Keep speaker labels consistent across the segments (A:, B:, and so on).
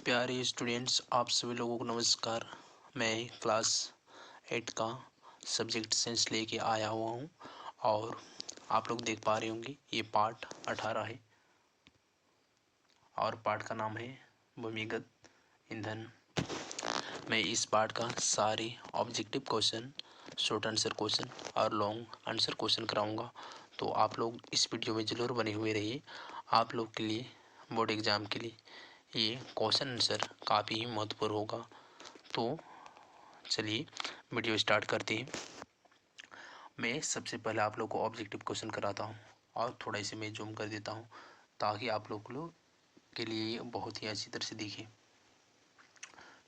A: प्यारे स्टूडेंट्स, आप सभी लोगों को नमस्कार। मैं क्लास 8 का सब्जेक्ट साइंस लेके आया हुआ हूँ और आप लोग देख पा रहे होंगे ये पार्ट 18 है और पार्ट का नाम है भूमिगत ईंधन। मैं इस पार्ट का सारे objective question, short answer question और लॉन्ग आंसर क्वेश्चन कराऊंगा, तो आप लोग इस वीडियो में ज़रूर बने हुए रहिए। आप लोग के लिए बोर्ड एग्ज़ाम के लिए ये क्वेश्चन आंसर काफ़ी ही महत्वपूर्ण होगा। तो चलिए वीडियो स्टार्ट करते हैं। मैं सबसे पहले आप लोग को ऑब्जेक्टिव क्वेश्चन कराता हूँ और थोड़ा इसे मैं जूम कर देता हूँ ताकि आप लोग के लिए ये बहुत ही अच्छी तरह से दिखे।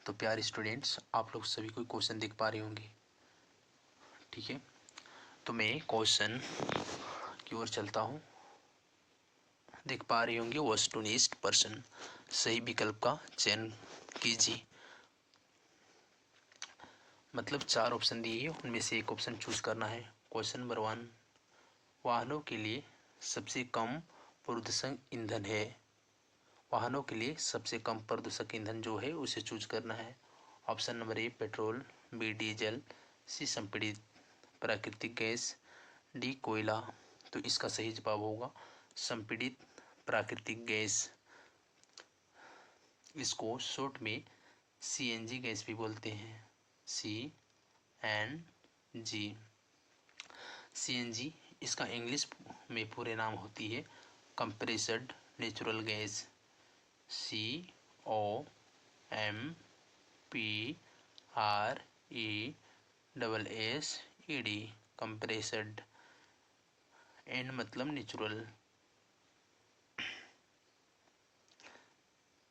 A: तो प्यारे स्टूडेंट्स, आप लोग सभी कोई क्वेश्चन देख पा रहे होंगे, ठीक है। तो मैं क्वेश्चन की ओर चलता हूँ। देख पा रहे होंगे वस्तुनिष्ठ प्रश्न, सही विकल्प का चयन कीजिए। मतलब 4 ऑप्शन दिए हैं, उनमें से एक ऑप्शन चूज करना है। क्वेश्चन नंबर 1, वाहनों के लिए सबसे कम प्रदूषक ईंधन है। वाहनों के लिए सबसे कम प्रदूषक ईंधन जो है उसे चूज करना है। Option number A petrol, B diesel, C संपीड़ित प्राकृतिक गैस, डी कोयला। तो इसका सही जवाब होगा संपीड़ित प्राकृतिक गैस। इसको शॉर्ट में सीएनजी गैस भी बोलते हैं, CNG। CNG इसका इंग्लिश में पूरे नाम होती है compressed natural gas, COMPRESSED। Compressed, N मतलब नेचुरल,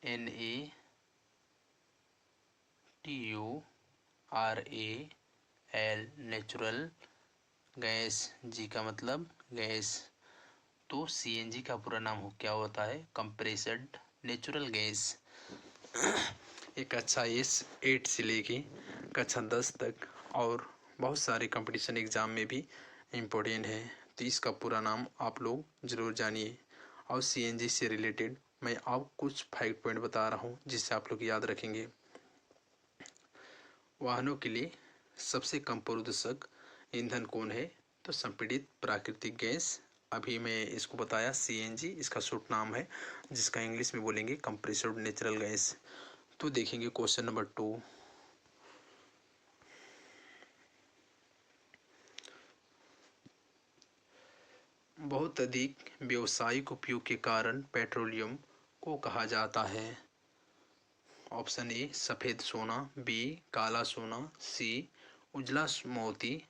A: NATURAL नेचुरल गैस, जी का मतलब गैस। तो CNG का पूरा नाम क्या होता है? Compressed natural gas. एक कक्षा 8 से लेके कक्षा 10 तक और बहुत सारे कंपटीशन एग्ज़ाम में भी इम्पोर्टेंट है, तो इसका पूरा नाम आप लोग ज़रूर जानिए। और CNG से रिलेटेड मैं आपको कुछ फैक्ट पॉइंट बता रहा हूँ जिससे आप लोग याद रखेंगे। वाहनों के लिए सबसे कम प्रदूषक ईंधन कौन है? तो संपीड़ित प्राकृतिक गैस। अभी मैं इसको बताया CNG, इसका शॉर्ट नाम है जिसका इंग्लिश में बोलेंगे कंप्रेस्ड नेचुरल गैस। तो देखेंगे क्वेश्चन नंबर 2। बहुत अधिक व्यावसायिक उपयोग के कारण पेट्रोलियम को कहा जाता है। ऑप्शन ए सफ़ेद सोना, बी काला सोना, सी उजला मोती,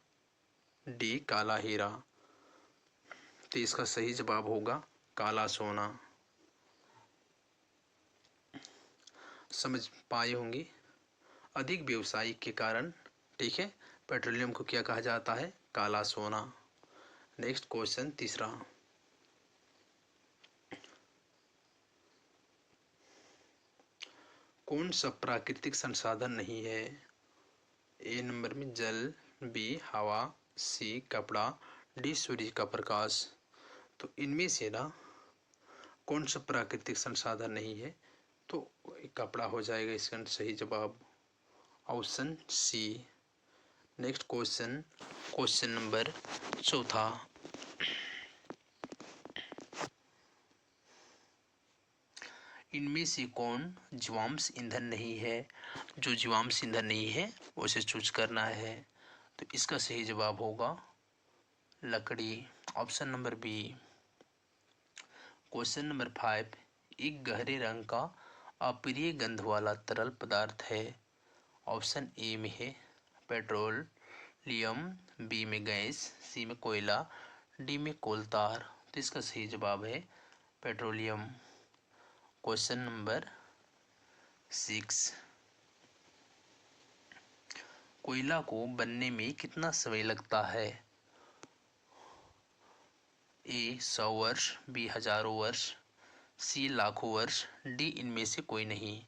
A: डी काला हीरा। तो इसका सही जवाब होगा काला सोना। समझ पाए होंगे, अधिक व्यावसायिक के कारण, ठीक है, पेट्रोलियम को क्या कहा जाता है? काला सोना। नेक्स्ट क्वेश्चन तीसरा, कौन सा प्राकृतिक संसाधन नहीं है? ए नंबर में जल, बी हवा, सी कपड़ा, डी सूर्य का प्रकाश। तो इनमें से ना कौन सा प्राकृतिक संसाधन नहीं है? तो कपड़ा हो जाएगा इसका सही जवाब, option C. Next question, question number 4, इनमें से कौन जीवाश्म ईंधन नहीं है? जो जीवाश्म ईंधन नहीं है उसे चूज करना है। तो इसका सही जवाब होगा लकड़ी, option number B. Question number 5, एक गहरे रंग का अप्रिय गंध वाला तरल पदार्थ है। ऑप्शन ए में है पेट्रोलियम, बी में गैस, सी में कोयला, डी में कोलतार। तो इसका सही जवाब है पेट्रोलियम। क्वेश्चन नंबर 6, कोयला को बनने में कितना समय लगता है? ए 100 वर्ष, बी हजारों वर्ष, सी लाखों वर्ष, डी इनमें से कोई नहीं।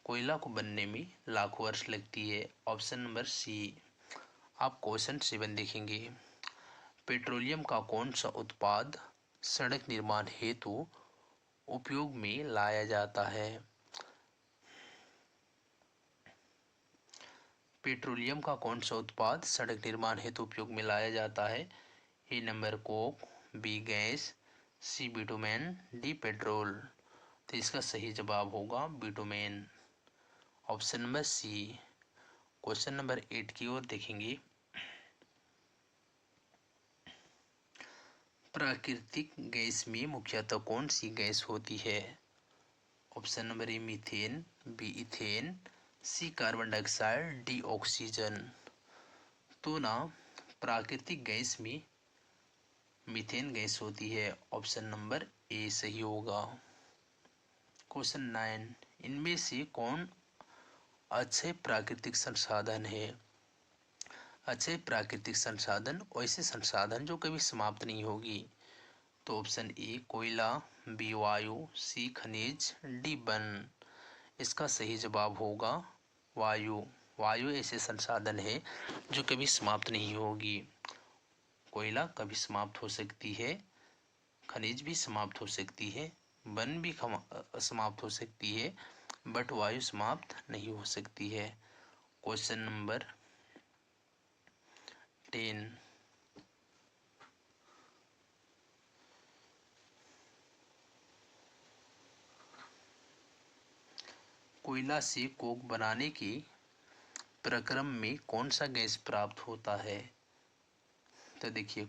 A: कोयला को बनने में लाखों वर्ष लगती है, ऑप्शन नंबर सी। आप क्वेश्चन 7 देखेंगे, पेट्रोलियम का कौन सा उत्पाद सड़क निर्माण हेतु उपयोग में लाया जाता है? पेट्रोलियम का कौन सा उत्पाद सड़क निर्माण हेतु उपयोग में लाया जाता है? A number coke, B gas, C bitumen, D petrol. तो इसका सही जवाब होगा bitumen, option number C. Question number 8 की ओर देखेंगे। प्राकृतिक गैस में मुख्यतः कौन सी गैस होती है? Option number A methane, B ethane, C carbon dioxide, D oxygen. तो ना प्राकृतिक गैस में मीथेन गैस होती है, ऑप्शन नंबर ए सही होगा। क्वेश्चन 9, इनमें से कौन अक्षय प्राकृतिक संसाधन है? अक्षय प्राकृतिक संसाधन वैसे संसाधन जो कभी समाप्त नहीं होगी। तो ऑप्शन ए कोयला, बी वायु, सी खनिज, डी वन। इसका सही जवाब होगा वायु। वायु ऐसे संसाधन है जो कभी समाप्त नहीं होगी। कोयला कभी समाप्त हो सकती है, खनिज भी समाप्त हो सकती है, वन भी समाप्त हो सकती है, बट वायु समाप्त नहीं हो सकती है। क्वेश्चन नंबर 10, कोयला से कोक बनाने के प्रक्रम में कौन सा गैस प्राप्त होता है? तो देखिए,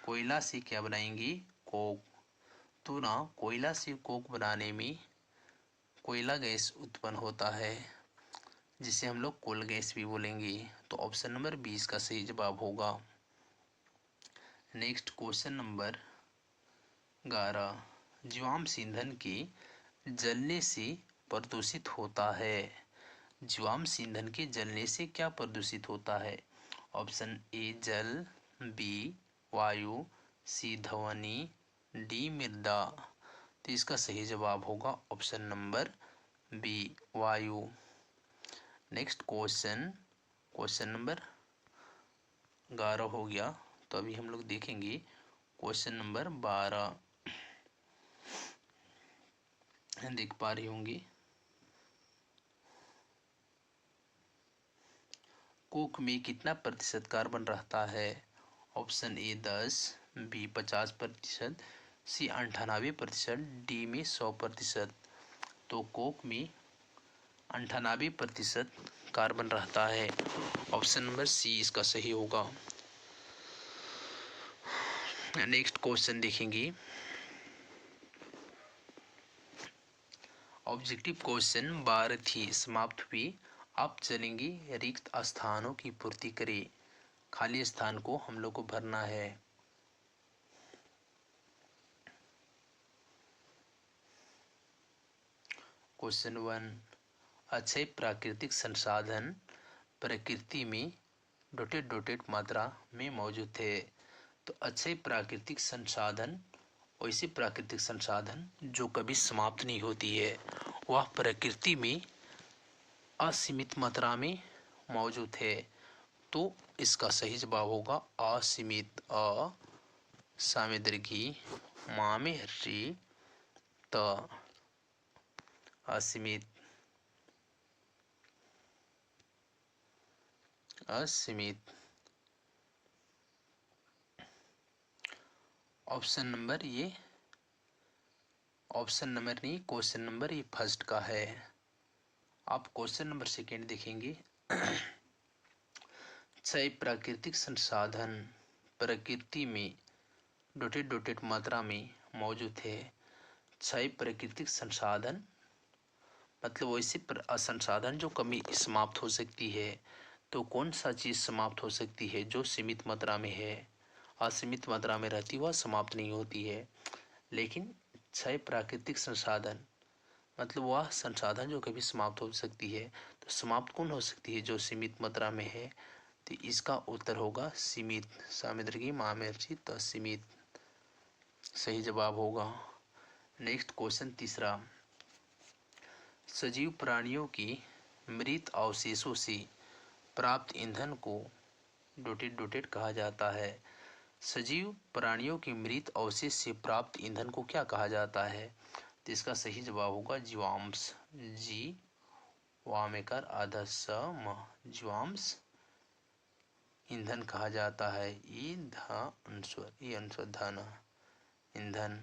A: कोयला से क्या बनाएंगे? कोक। तो ना कोयला से कोक बनाने में कोयला गैस उत्पन्न होता है, जिसे हम लोग कोल गैस भी बोलेंगे। तो ऑप्शन नंबर 20 का सही जवाब होगा। नेक्स्ट क्वेश्चन नंबर 11, जीवाश्म ईंधन के जलने से प्रदूषित होता है। जीवाश्म ईंधन के जलने से क्या प्रदूषित होता है? ऑप्शन ए जल, बी वायु, सी ध्वनि, डी मृदा। तो इसका सही जवाब होगा ऑप्शन नंबर बी वायु। नेक्स्ट क्वेश्चन नंबर 11 हो गया। तो अभी हम लोग देखेंगे क्वेश्चन नंबर 12। देख पा रही होंगी। कोक में कितना प्रतिशत कार्बन रहता है? Option A 10, B 50%, C 98%, D में 100%। तो कोक में 98% कार्बन रहता है, ऑप्शन नंबर सी इसका सही होगा। नेक्स्ट क्वेश्चन देखेंगे। ऑब्जेक्टिव क्वेश्चन 12 थी समाप्त हुई। अब चलेंगे रिक्त स्थानों की पूर्ति करें। खाली स्थान को हम लोग को भरना है। क्वेश्चन 1, अक्षय प्राकृतिक संसाधन प्रकृति में डॉटेड मात्रा में मौजूद थे। तो अक्षय प्राकृतिक संसाधन वैसे प्राकृतिक संसाधन जो कभी समाप्त नहीं होती है, वह प्रकृति में असीमित मात्रा में मौजूद है। तो इसका सही जवाब होगा असीमित। अ सामदीर्घी मा में हर्षी त असीमित, असीमित। ऑप्शन नंबर नहीं, क्वेश्चन नंबर ये फर्स्ट का है। आप क्वेश्चन नंबर सेकेंड देखेंगे। क्षय प्राकृतिक संसाधन प्रकृति में डॉटेड मात्रा में मौजूद है। क्षय प्राकृतिक संसाधन मतलब वैसे संसाधन जो कभी समाप्त हो सकती है। तो कौन सा चीज़ समाप्त हो सकती है जो सीमित मात्रा में है? असीमित मात्रा में रहती वह समाप्त नहीं होती है। लेकिन क्षय प्राकृतिक संसाधन मतलब वह संसाधन जो कभी समाप्त हो सकती है। तो समाप्त कौन हो सकती है? जो सीमित मात्रा में है। तो इसका उत्तर होगा सीमित। सामदीर्घी मामेर्ची तो सीमित सही जवाब होगा। नेक्स्ट क्वेश्चन तीसरा, सजीव प्राणियों की मृत अवशेषों से प्राप्त ईंधन को डॉटेड कहा जाता है। सजीव प्राणियों के मृत अवशेष से प्राप्त ईंधन को क्या कहा जाता है? तो इसका सही जवाब होगा जीवाश्म, जी वामेकार आधा स म जीवांश ईंधन कहा जाता है। ई ध अनुस्वर ई अनुस्वर धन ईंधन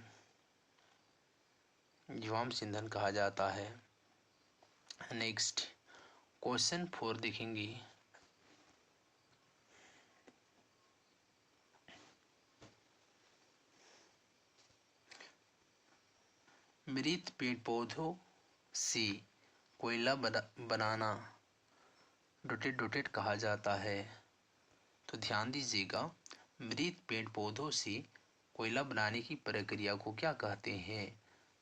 A: जीवांश ईंधन कहा जाता है। नेक्स्ट क्वेश्चन 4 देखेंगे। मृत पेड़ पौधों से कोयला बनाना डोटेड डोटेड कहा जाता है। तो ध्यान दीजिएगा, मृत पेड़ पौधों से कोयला बनाने की प्रक्रिया को क्या कहते हैं?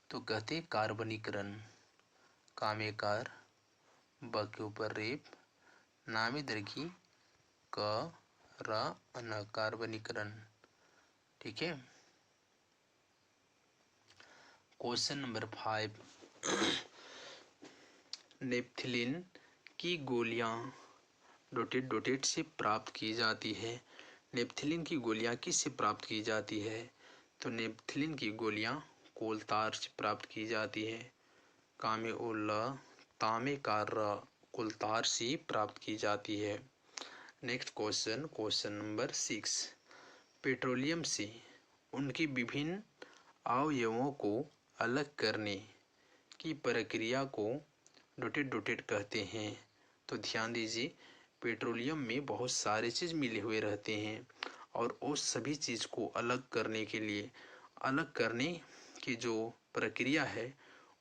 A: तो कहते कार्बनीकरण। कामेकार ब के ऊपर रेप नामे दीर्घी क र अन कार्बनीकरण। ठीक है। क्वेश्चन नंबर 5 नेपथिलीन की गोलियां डोटेड डोटेड से प्राप्त की जाती है। नेपथिलीन की गोलियां किससे प्राप्त की जाती है? तो नेपथिलीन की गोलियां कोलतार से प्राप्त की जाती है। कामे उल तामे का र कोलतार से प्राप्त की जाती है। Next question, question number 6 petroleum से उनके विभिन्न अवयवों को अलग करने की प्रक्रिया को डोटेड डोटेड कहते हैं। तो ध्यान दीजिए, पेट्रोलियम में बहुत सारे चीज़ मिले हुए रहते हैं और उस सभी चीज़ को अलग करने के लिए अलग करने की जो प्रक्रिया है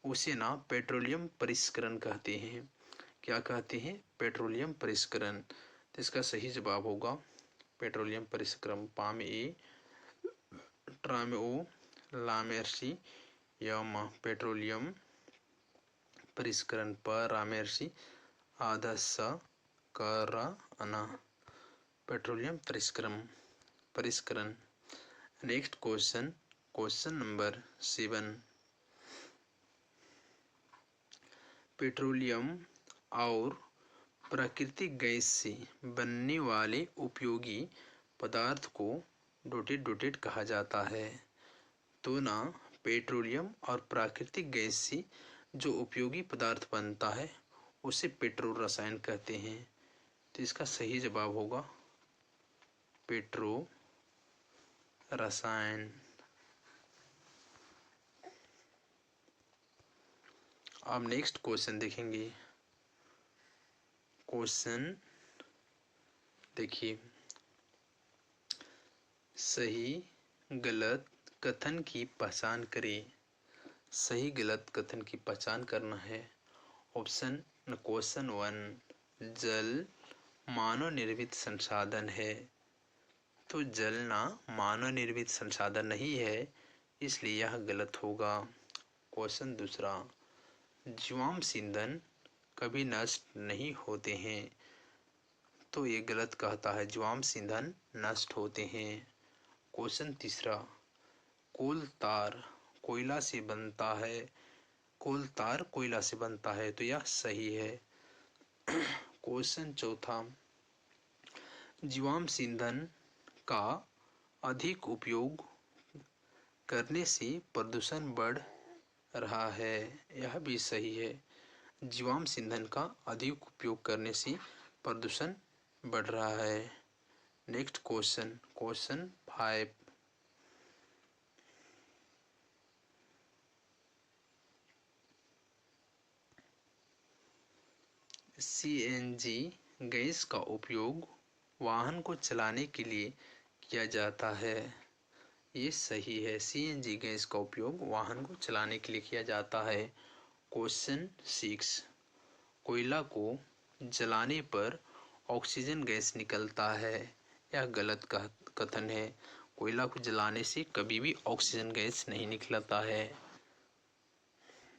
A: उसे ना पेट्रोलियम परिष्करण कहते हैं। क्या कहते हैं? पेट्रोलियम परिष्करण। तो इसका सही जवाब होगा पेट्रोलियम परिष्करण। पाम ए ट्राम ओ लामेर्सी यम पेट्रोलियम परिष्करण पर रामेर्सी आधा स कर अना पेट्रोलियम परिष्करण। Next question, question number 7 petroleum और प्राकृतिक गैस से बनने वाले उपयोगी पदार्थ को डोटेड डोटेड कहा जाता है। तो ना पेट्रोलियम और प्राकृतिक गैस से जो उपयोगी पदार्थ बनता है उसे पेट्रो रसायन कहते हैं। तो इसका सही जवाब होगा पेट्रो रसायन। अब नेक्स्ट क्वेश्चन देखेंगे। क्वेश्चन देखिए, सही गलत कथन की पहचान करें। सही गलत कथन की पहचान करना है। ऑप्शन क्वेश्चन 1 जल मानव निर्मित संसाधन है। तो जल ना मानव निर्मित संसाधन नहीं है, इसलिए यह गलत होगा। क्वेश्चन दूसरा जीवांश ईंधन कभी नष्ट नहीं होते हैं। तो ये गलत कहता है, जीवांश ईंधन नष्ट होते हैं। क्वेश्चन तीसरा कोल तार कोयला से बनता है। कोल तार कोयला से बनता है, तो यह सही है। क्वेश्चन चौथा जीवांश ईंधन का अधिक उपयोग करने से प्रदूषण बढ़ रहा है। यह भी सही है। जीवांश ईंधन का अधिक उपयोग करने से प्रदूषण बढ़ रहा है। Next question, question 5 CNG gas का उपयोग वाहन को चलाने के लिए किया जाता है। ये सही है, सीएनजी गैस का उपयोग वाहन को चलाने के लिए किया जाता है। क्वेश्चन 6 कोयला को जलाने पर ऑक्सीजन गैस निकलता है। यह गलत कथन है। कोयला को जलाने से कभी भी ऑक्सीजन गैस नहीं निकलता है।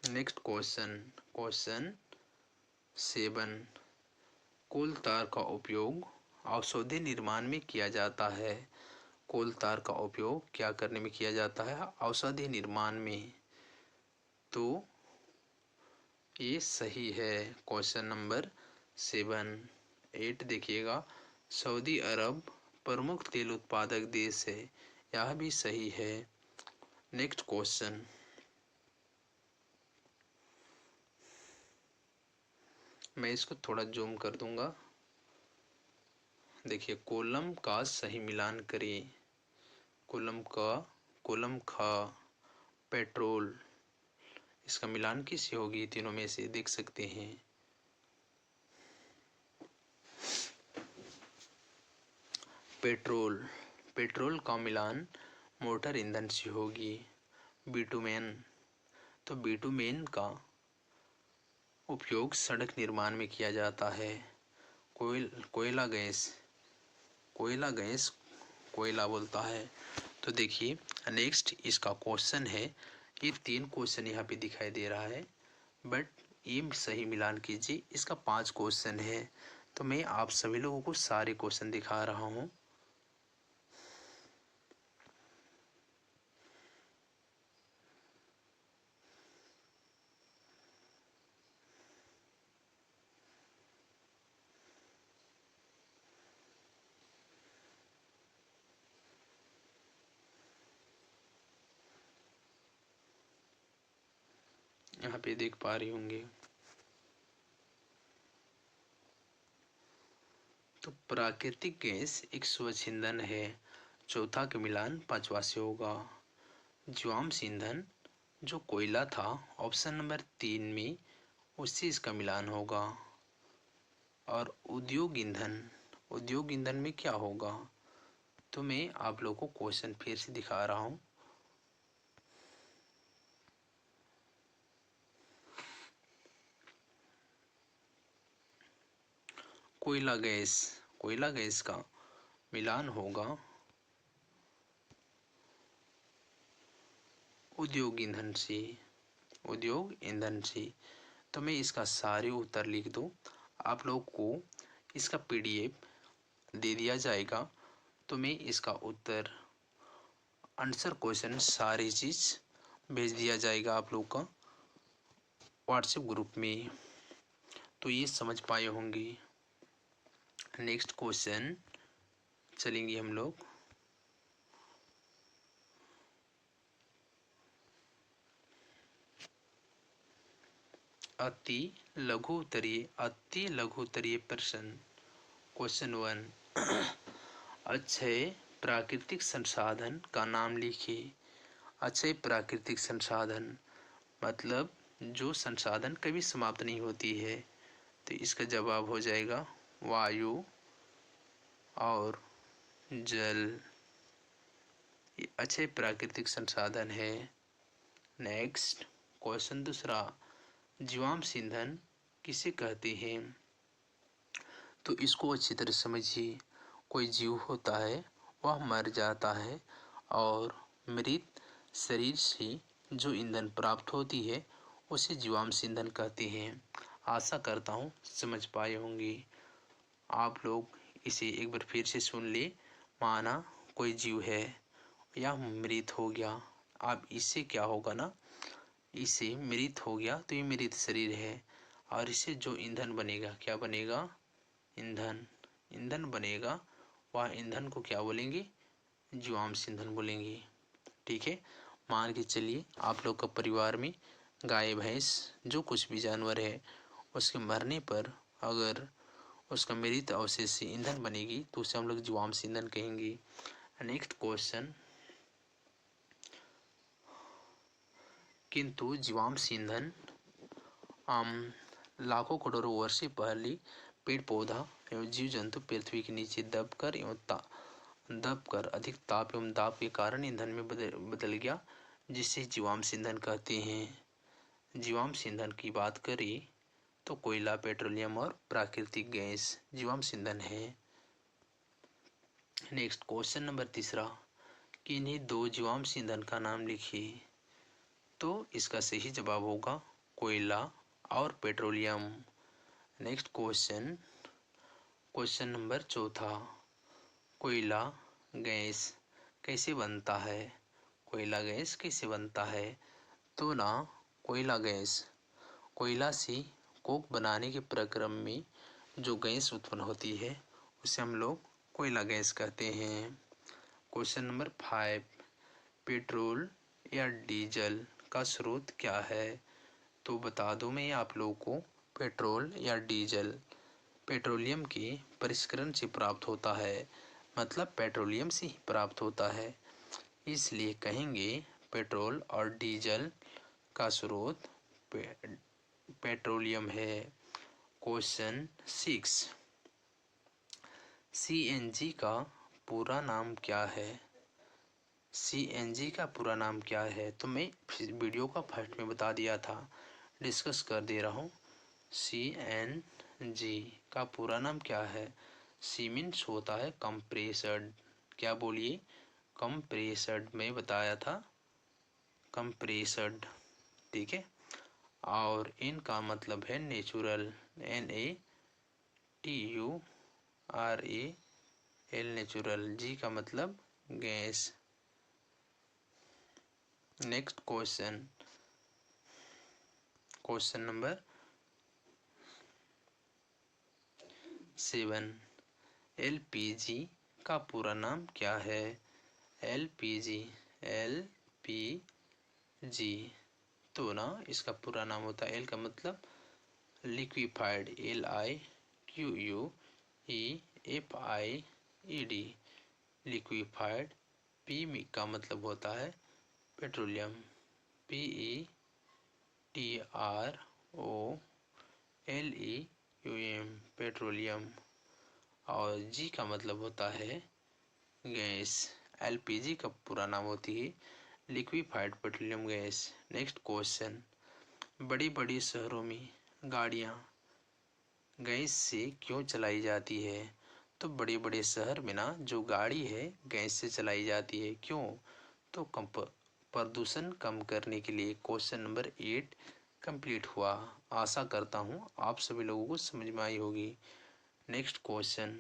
A: नेक्स्ट क्वेश्चन, क्वेश्चन 7 कोल तार का उपयोग औषधि निर्माण में किया जाता है। कोल तार का उपयोग क्या करने में किया जाता है? औषधि निर्माण में। तो ये सही है। क्वेश्चन नंबर 8 देखिएगा सऊदी अरब प्रमुख तेल उत्पादक देश है। यह भी सही है। नेक्स्ट क्वेश्चन मैं इसको थोड़ा जूम कर दूंगा। देखिए, कॉलम का सही मिलान करें। कॉलम का पेट्रोल, इसका मिलान किससे होगी? तीनों में से देख सकते हैं। पेट्रोल का मिलान मोटर ईंधन से होगी। बिटुमेन, तो बिटुमेन का उपयोग सड़क निर्माण में किया जाता है। कोयला गैस कोयला बोलता है। तो देखिए, नेक्स्ट इसका क्वेश्चन है। ये 3 क्वेश्चन यहाँ पे दिखाई दे रहा है, बट ये सही मिलान कीजिए। इसका 5 क्वेश्चन है, तो मैं आप सभी लोगों को सारे क्वेश्चन दिखा रहा हूँ। यहाँ पे देख पा रही होंगे। तो प्राकृतिक गैस एक स्वच्छ ईंधन है। चौथा का मिलान 5वां से होगा। जीवाश्म ईंधन जो कोयला था, ऑप्शन नंबर 3 में, उससे इसका मिलान होगा। और उद्योग ईंधन में क्या होगा? तो मैं आप लोगों को क्वेश्चन फिर से दिखा रहा हूँ। कोयला गैस का मिलान होगा उद्योग ईंधन से। तो मैं इसका सारे उत्तर लिख दूँ, आप लोग को इसका PDF दे दिया जाएगा। तो मैं इसका उत्तर, आंसर क्वेश्चन, सारी चीज़ भेज दिया जाएगा आप लोग का व्हाट्सएप ग्रुप में। तो ये समझ पाए होंगे। नेक्स्ट क्वेश्चन चलेंगे हम लोग। अति लघु उत्तरीय प्रश्न। क्वेश्चन 1। अक्षय प्राकृतिक संसाधन का नाम लिखिए। अक्षय प्राकृतिक संसाधन मतलब जो संसाधन कभी समाप्त नहीं होती है। तो इसका जवाब हो जाएगा वायु और जल। ये अक्षय प्राकृतिक संसाधन है। नेक्स्ट क्वेश्चन दूसरा। जीवाश्म ईंधन किसे कहते हैं? तो इसको अच्छी तरह समझिए। कोई जीव होता है, वह मर जाता है और मृत शरीर से जो ईंधन प्राप्त होती है उसे जीवाश्म ईंधन कहते हैं। आशा करता हूँ समझ पाए होंगे आप लोग। इसे एक बार फिर से सुन ले। माना कोई जीव है या मृत हो गया, अब इससे क्या होगा ना, इसे मृत हो गया तो ये मृत शरीर है, और इससे जो ईंधन बनेगा, क्या बनेगा? ईंधन बनेगा। वह ईंधन को क्या बोलेंगे? जीवाश्म ईंधन बोलेंगे। ठीक है। मान के चलिए आप लोग का परिवार में गाय भैंस जो कुछ भी जानवर है, उसके मरने पर अगर उसका मृत अवशेष से ईंधन बनेगी तो उसे हम लोग जीवाश्म ईंधन कहेंगे। Next question. किंतु जीवाश्म ईंधन लाखों करोड़ों वर्ष पहले पेड़ पौधा एवं जीव जंतु पृथ्वी के नीचे दबकर अधिक ताप एवं दाब के कारण ईंधन में बदल गया, जिसे जीवाश्म ईंधन कहते हैं। जीवाश्म ईंधन की बात करें तो कोयला, पेट्रोलियम और प्राकृतिक गैस जीवाश्म ईंधन है। नेक्स्ट क्वेश्चन नंबर तीसरा। किन्हीं 2 जीवाश्म ईंधन का नाम लिखिए। तो इसका सही जवाब होगा कोयला और पेट्रोलियम। नेक्स्ट क्वेश्चन नंबर चौथा। कोयला गैस कैसे बनता है? कोयला गैस कैसे बनता है? तो ना, कोयला से कोक बनाने के प्रक्रम में जो गैस उत्पन्न होती है उसे हम लोग कोयला गैस कहते हैं। Question number 5। पेट्रोल या डीजल का स्रोत क्या है? तो बता दूं मैं आप लोगों को, पेट्रोल या डीजल पेट्रोलियम के परिष्करण से प्राप्त होता है, मतलब पेट्रोलियम से ही प्राप्त होता है, इसलिए कहेंगे पेट्रोल और डीजल का स्रोत पेट्रोलियम है। क्वेश्चन 6, सीएनजी का पूरा नाम क्या है? सीएनजी का पूरा नाम क्या है? तो मैं वीडियो का फर्स्ट में बता दिया था, डिस्कस कर दे रहा हूँ। सीएनजी का पूरा नाम क्या है? सी मीन्स होता है कंप्रेसर्ड। क्या बोलिए? कंप्रेसर्ड में बताया था, कंप्रेसर्ड, ठीक है। और इनका मतलब है नेचुरल, NATURAL, नेचुरल। जी का मतलब gas. Next question, question number 7, LPG का पूरा नाम क्या है? एलपीजी तो ना इसका पूरा नाम होता है, एल का मतलब लिक्विफाइड, LIQUEFIED, लिक्विफाइड। पी का मतलब होता है पेट्रोलियम, PETROLEUM, पेट्रोलियम। और जी का मतलब होता है गैस। एलपीजी का पूरा नाम होती है liquefied petroleum gas. Next question, बड़ी बड़ी शहरों में गाड़ियाँ गैस से क्यों चलाई जाती है? तो बड़े बड़े शहर में ना जो गाड़ी है गैस से चलाई जाती है, क्यों? तो प्रदूषण कम करने के लिए। क्वेश्चन नंबर 8 कंप्लीट हुआ। आशा करता हूँ आप सभी लोगों को समझ में आई होगी। नेक्स्ट क्वेश्चन,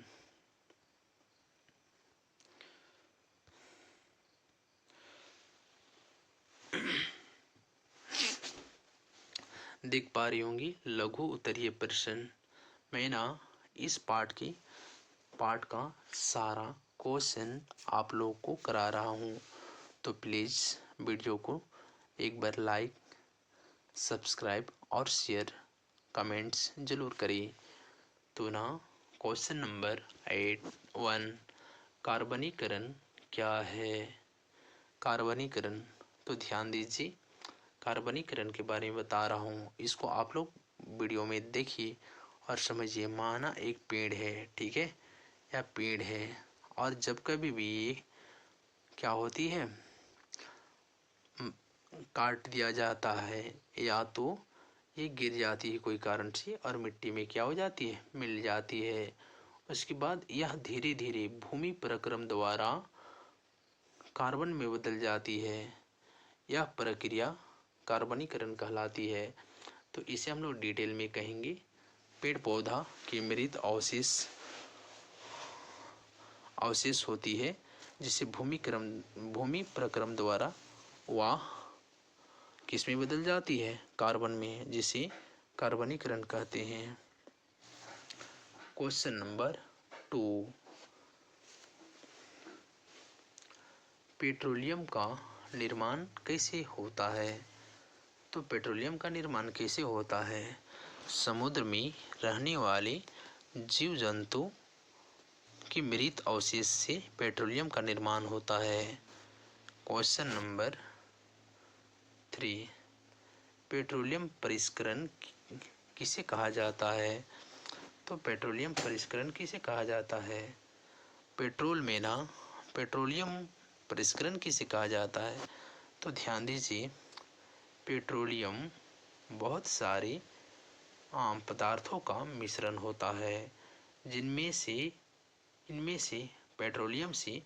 A: देख पा रही होंगी लघु उत्तरीय प्रश्न। मैं ना इस पार्ट का सारा क्वेश्चन आप लोगों को करा रहा हूँ, तो प्लीज़ वीडियो को एक बार लाइक, सब्सक्राइब और शेयर, कमेंट्स ज़रूर करिए। तो ना क्वेश्चन नंबर 8 कार्बनीकरण क्या है? कार्बनीकरण, तो ध्यान दीजिए, कार्बनीकरण के बारे में बता रहा हूँ, इसको आप लोग वीडियो में देखिए और समझिए। माना एक पेड़ है, ठीक है, या पेड़ है, और जब कभी भी ये क्या होती है, काट दिया जाता है, या तो ये गिर जाती है कोई कारण से और मिट्टी में क्या हो जाती है, मिल जाती है। उसके बाद यह धीरे धीरे भूमि प्रक्रम द्वारा कार्बन में बदल जाती है। यह प्रक्रिया कार्बनीकरण कहलाती है। तो इसे हम लोग डिटेल में कहेंगे, पेड़ पौधा की मृत अवशेष होती है, जिसे भूमि प्रक्रम द्वारा वह किस में बदल जाती है, कार्बन में, जिसे कार्बनीकरण कहते हैं। क्वेश्चन नंबर 2, पेट्रोलियम का निर्माण कैसे होता है? तो पेट्रोलियम का निर्माण कैसे होता है? समुद्र में रहने वाले जीव जंतु की मृत अवशेष से पेट्रोलियम का निर्माण होता है। क्वेश्चन नंबर 3, पेट्रोलियम परिष्करण किसे कहा जाता है? तो पेट्रोलियम परिष्करण किसे कहा जाता है? पेट्रोलियम परिष्करण किसे कहा जाता है? तो ध्यान दीजिए, पेट्रोलियम बहुत सारे आम पदार्थों का मिश्रण होता है, इनमें से पेट्रोलियम से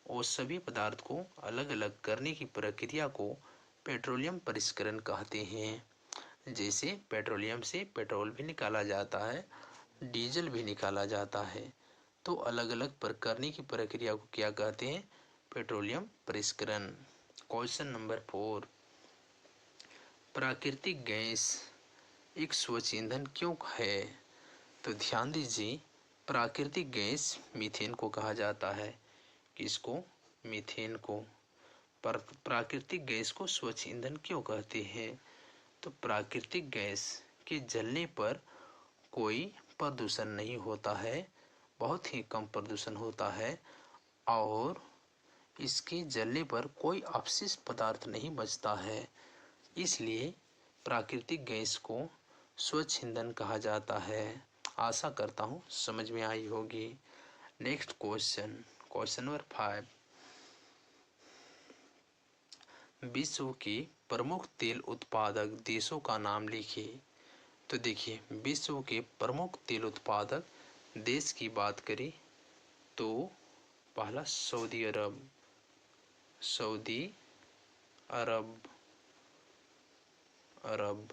A: और सभी पदार्थ को अलग अलग करने की प्रक्रिया को पेट्रोलियम परिष्करण कहते हैं। जैसे पेट्रोलियम से पेट्रोल भी निकाला जाता है, डीजल भी निकाला जाता है, तो अलग अलग करने की प्रक्रिया को क्या कहते हैं, पेट्रोलियम परिष्करण। क्वेश्चन नंबर 4, प्राकृतिक गैस एक स्वच्छ ईंधन क्यों है? तो ध्यान दीजिए, प्राकृतिक गैस मीथेन को कहा जाता है। किसको? मीथेन को। प्राकृतिक गैस को स्वच्छ ईंधन क्यों कहते हैं? तो प्राकृतिक गैस कि जलने पर कोई प्रदूषण नहीं होता है, बहुत ही कम प्रदूषण होता है और इसके जलने पर कोई अपशिष्ट पदार्थ नहीं बचता है। इसलिए प्राकृतिक गैस को स्वच्छ ईंधन कहा जाता है। आशा करता हूँ समझ में आई होगी। नेक्स्ट क्वेश्चन, क्वेश्चन नंबर 5, विश्व के प्रमुख तेल उत्पादक देशों का नाम लिखिए। तो देखिए, विश्व के प्रमुख तेल उत्पादक देश की बात करें तो पहला सऊदी अरब, सऊदी अरब अरब,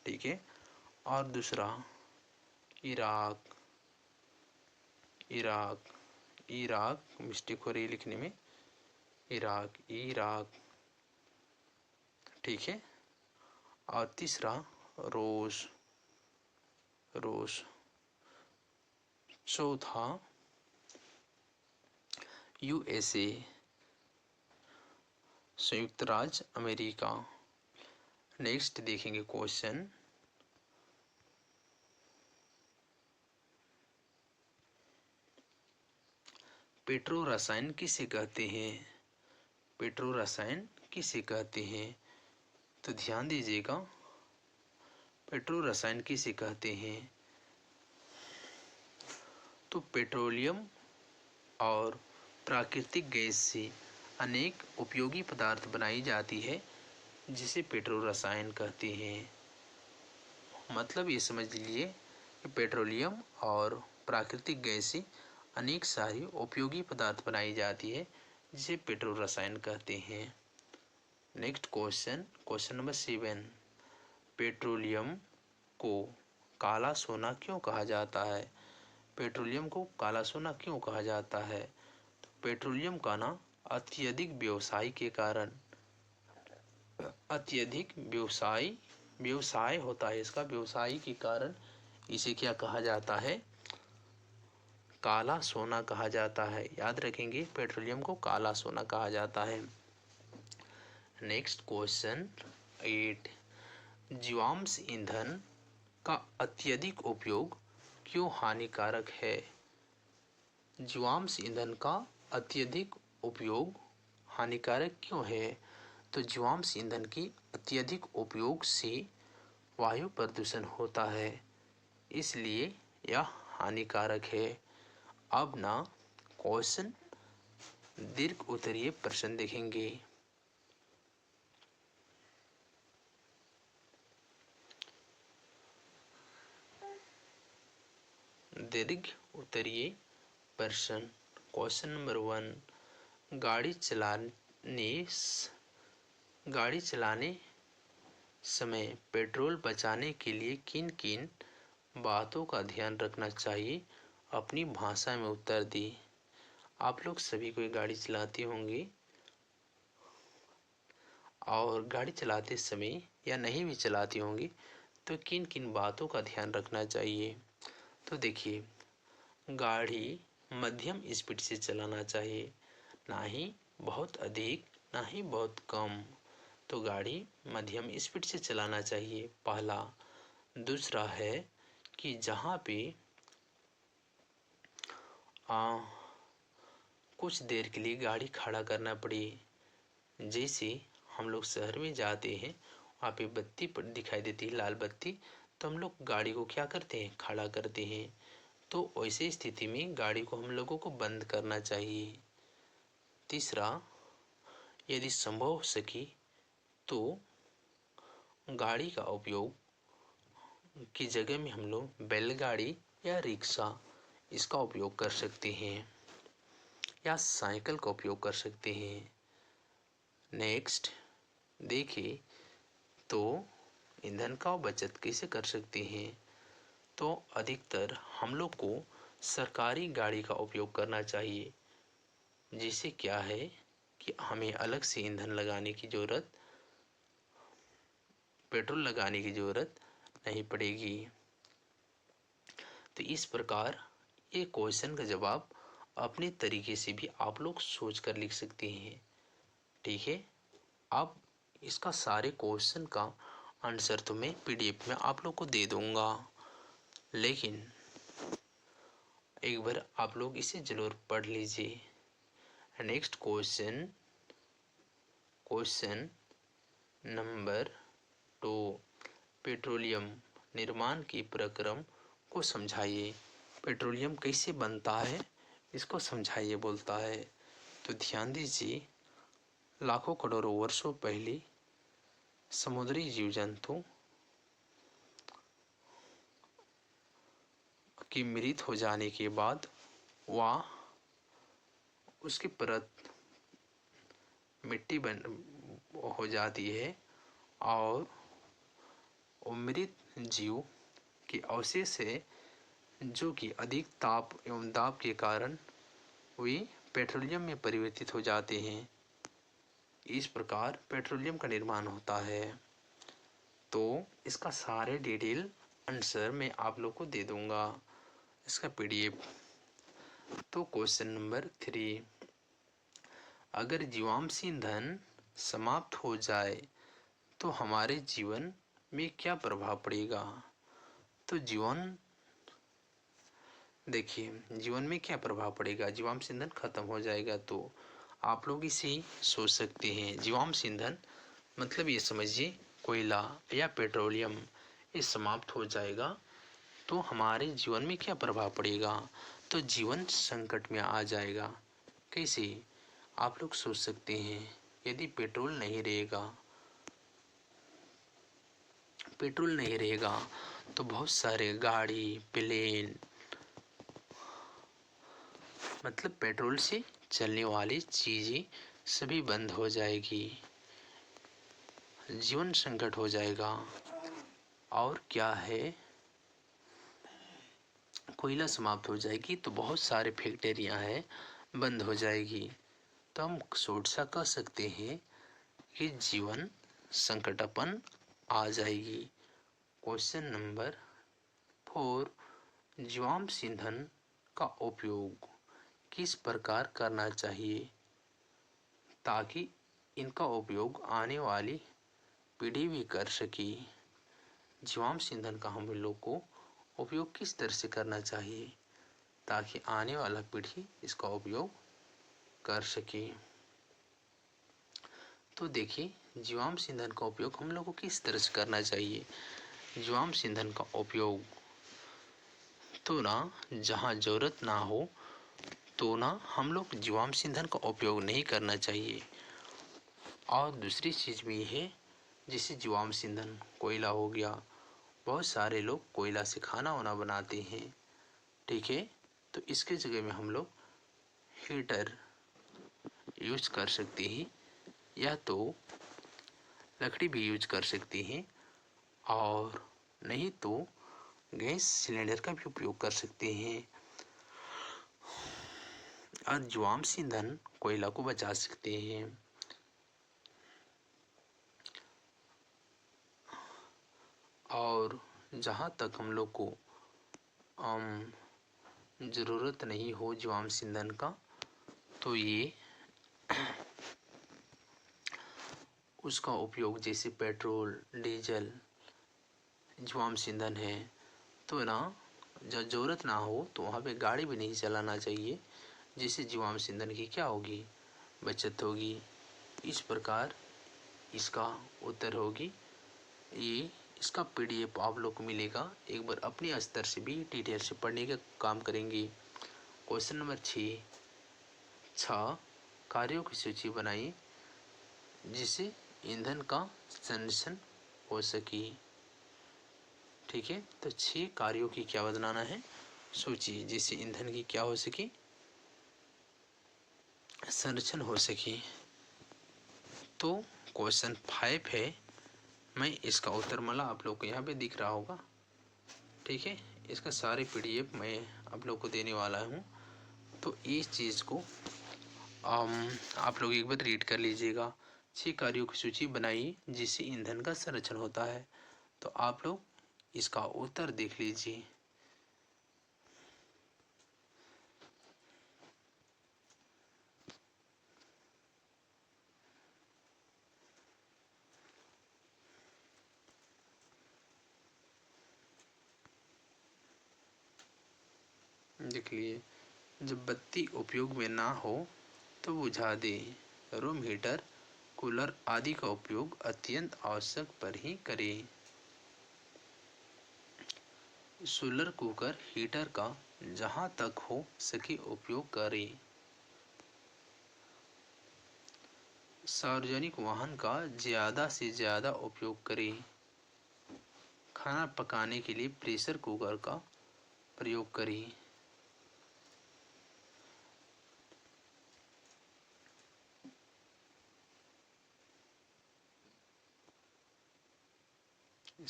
A: ठीक है। और दूसरा इराक, इराक, इराक, मिस्टेक हो रही है लिखने में, इराक, इराक, ठीक है। और तीसरा रूस, रूस। चौथा यूएसए, संयुक्त राज्य अमेरिका। नेक्स्ट देखेंगे क्वेश्चन, पेट्रो रसायन किसे कहते हैं? पेट्रो रसायन किसे कहते हैं? तो ध्यान दीजिएगा, पेट्रो रसायन किसे कहते हैं? तो पेट्रोलियम और प्राकृतिक गैस से अनेक उपयोगी पदार्थ बनाई जाती है जिसे पेट्रो रसायन कहते हैं। मतलब ये समझ लीजिए कि पेट्रोलियम और प्राकृतिक गैस से अनेक सारी उपयोगी पदार्थ बनाई जाती है जिसे पेट्रो रसायन कहते हैं। Next question, question number 7, petroleum को काला सोना क्यों कहा जाता है? पेट्रोलियम को काला सोना क्यों कहा जाता है? तो पेट्रोलियम का ना अत्यधिक व्यवसाय के कारण, अत्यधिक व्यवसाय होता है इसका, व्यवसाय के कारण इसे क्या कहा जाता है? काला सोना कहा जाता है। याद रखेंगे, पेट्रोलियम को काला सोना कहा जाता है। नेक्स्ट क्वेश्चन 8, जीवाश्म ईंधन का अत्यधिक उपयोग क्यों हानिकारक है? जीवाश्म ईंधन का अत्यधिक उपयोग हानिकारक क्यों है? तो जीवाश्म ईंधन के अत्यधिक उपयोग से वायु प्रदूषण होता है, इसलिए यह हानिकारक है। अब ना क्वेश्चन दीर्घ उत्तरीय प्रश्न देखेंगे। दीर्घ उत्तरीय प्रश्न, क्वेश्चन नंबर 1, गाड़ी चलाने समय पेट्रोल बचाने के लिए किन किन बातों का ध्यान रखना चाहिए? अपनी भाषा में उत्तर दी। आप लोग सभी कोई गाड़ी चलाते होंगे और गाड़ी चलाते समय या नहीं भी चलाते होंगे तो किन किन बातों का ध्यान रखना चाहिए? तो देखिए, गाड़ी मध्यम स्पीड से चलाना चाहिए, ना ही बहुत अधिक ना ही बहुत कम। तो गाड़ी मध्यम स्पीड से चलाना चाहिए, पहला। दूसरा है कि जहाँ पे कुछ देर के लिए गाड़ी खड़ा करना पड़े, जैसे हम लोग शहर में जाते हैं, वहाँ पे बत्ती पर दिखाई देती है लाल बत्ती, तो हम लोग गाड़ी को क्या करते हैं? खड़ा करते हैं। तो ऐसी स्थिति में गाड़ी को हम लोगों को बंद करना चाहिए। तीसरा, यदि संभव हो सके तो गाड़ी का उपयोग की जगह में हम लोग बैलगाड़ी या रिक्शा इसका उपयोग कर सकते हैं या साइकिल का उपयोग कर सकते हैं। नेक्स्ट देखिए, तो ईंधन का बचत कैसे कर सकते हैं? तो अधिकतर हम लोग को सरकारी गाड़ी का उपयोग करना चाहिए, जिससे क्या है कि हमें अलग से ईंधन लगाने की ज़रूरत, पेट्रोल लगाने की ज़रूरत नहीं पड़ेगी। तो इस प्रकार ये क्वेश्चन का जवाब अपने तरीके से भी आप लोग सोच कर लिख सकते हैं, ठीक है। अब इसका सारे क्वेश्चन का आंसर तो मैं पीडीएफ में आप लोग को दे दूंगा, लेकिन एक बार आप लोग इसे ज़रूर पढ़ लीजिए। Next question, question number 2, petroleum निर्माण की प्रक्रम को समझाइए। पेट्रोलियम कैसे बनता है इसको समझाइए बोलता है। तो ध्यान दीजिए, लाखों करोड़ों वर्षों पहले समुद्री जीव जंतु की मृत हो जाने के बाद वह उसकी परत मिट्टी बन हो जाती है और मृत जीव के अवशेष से, जो कि अधिक ताप एवं दाब के कारण वे पेट्रोलियम में परिवर्तित हो जाते हैं। इस प्रकार पेट्रोलियम का निर्माण होता है। तो इसका सारे डिटेल आंसर मैं आप लोग को दे दूंगा, इसका पीडीएफ। तो क्वेश्चन नंबर 3, अगर जीवाश्म ईंधन समाप्त हो जाए तो हमारे जीवन में क्या प्रभाव पड़ेगा। तो जीवन में क्या प्रभाव पड़ेगा, जीवाश्म ईंधन खत्म हो जाएगा तो आप लोग इसे सोच सकते हैं। जीवाश्म ईंधन मतलब ये समझिए कोयला या पेट्रोलियम, ये समाप्त हो जाएगा तो हमारे जीवन में क्या प्रभाव पड़ेगा। तो जीवन संकट में आ जाएगा। कैसे, आप लोग सोच सकते हैं, यदि पेट्रोल नहीं रहेगा तो बहुत सारे गाड़ी, प्लेन, मतलब पेट्रोल से चलने वाली चीज़ें सभी बंद हो जाएगी, जीवन संकट हो जाएगा। और क्या है, कोयला समाप्त हो जाएगी तो बहुत सारे फैक्ट्रियां हैं बंद हो जाएगी। तो हम सोच सा कह सकते हैं कि जीवन संकटापन आ जाएगी। क्वेश्चन नंबर 4, जीवाश्म ईंधन का उपयोग किस प्रकार करना चाहिए ताकि इनका उपयोग आने वाली पीढ़ी भी कर सके। जीवाश्म ईंधन का हम लोग को उपयोग किस तरह से करना चाहिए ताकि आने वाला पीढ़ी इसका उपयोग कर सके। तो देखिए, जीवाश्म ईंधन का उपयोग हम लोग को किस तरह से करना चाहिए। जीवाश्म ईंधन का उपयोग तो ना, जहाँ ज़रूरत ना हो तो ना हम लोग जीवाश्म ईंधन का उपयोग नहीं करना चाहिए। और दूसरी चीज़ भी है, जैसे जीवाश्म ईंधन कोयला हो गया, बहुत सारे लोग कोयला से खाना वाना बनाते हैं, ठीक है। तो इसके जगह में हम लोग हीटर यूज कर सकते हैं, या तो लकड़ी भी यूज कर सकते हैं, और नहीं तो गैस सिलेंडर का भी उपयोग कर सकते हैं। और जीवाश्म ईंधन कोयला को बचा सकते हैं। और जहाँ तक हम लोग को ज़रूरत नहीं हो जीवाश्म ईंधन का, तो ये उसका उपयोग जैसे पेट्रोल, डीजल जीवाश्म ईंधन है, तो ना जब ज़रूरत ना हो तो वहाँ पे गाड़ी भी नहीं चलाना चाहिए, जिससे जीवाश्म ईंधन की क्या होगी, बचत होगी। इस प्रकार इसका उत्तर होगी। ये इसका पीडीएफ आप लोग को मिलेगा, एक बार अपने स्तर से भी डिटेल से पढ़ने का काम करेंगे। क्वेश्चन नंबर 6, कार्यों की सूची बनाइए जिससे ईंधन का संरक्षण हो सके, ठीक है। तो 6 कार्यों की क्या बनाना है, सूची, जिससे ईंधन की क्या हो सके, संरक्षण हो सके। तो क्वेश्चन 5 है, मैं इसका उत्तर मला आप लोग को यहाँ पे दिख रहा होगा, ठीक है। इसका सारे पीडीएफ मैं आप लोग को देने वाला हूँ। तो इस चीज़ को आप लोग एक बार रीड कर लीजिएगा। 6 कार्यों की सूची बनाइए जिससे ईंधन का संरक्षण होता है। तो आप लोग इसका उत्तर देख लीजिए। देख लिए, जब बत्ती उपयोग में ना हो तो बुझा दे। रूम हीटर, कूलर आदि का उपयोग अत्यंत आवश्यक पर ही करें। सोलर कुकर हीटर का जहां तक हो सके उपयोग करें। सार्वजनिक वाहन का ज़्यादा से ज़्यादा उपयोग करें। खाना पकाने के लिए प्रेशर कुकर का प्रयोग करें।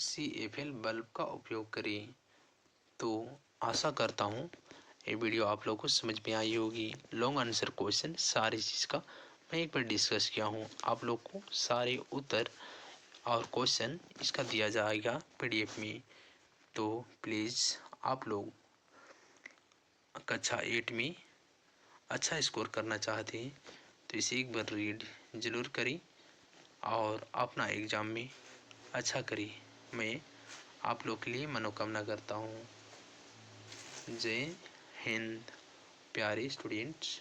A: CFL बल्ब का उपयोग करें। तो आशा करता हूँ ये वीडियो आप लोगों को समझ में आई होगी। लॉन्ग आंसर क्वेश्चन सारी चीज़ का मैं एक बार डिस्कस किया हूँ। आप लोग को सारे उत्तर और क्वेश्चन इसका दिया जाएगा PDF में। तो प्लीज़ आप लोग कक्षा 8 में अच्छा स्कोर करना चाहते हैं तो इसे एक बार रीड ज़रूर करें और अपना एग्ज़ाम में अच्छा करें। मैं आप लोग के लिए मनोकामना करता हूँ। जय हिंद प्यारे स्टूडेंट्स।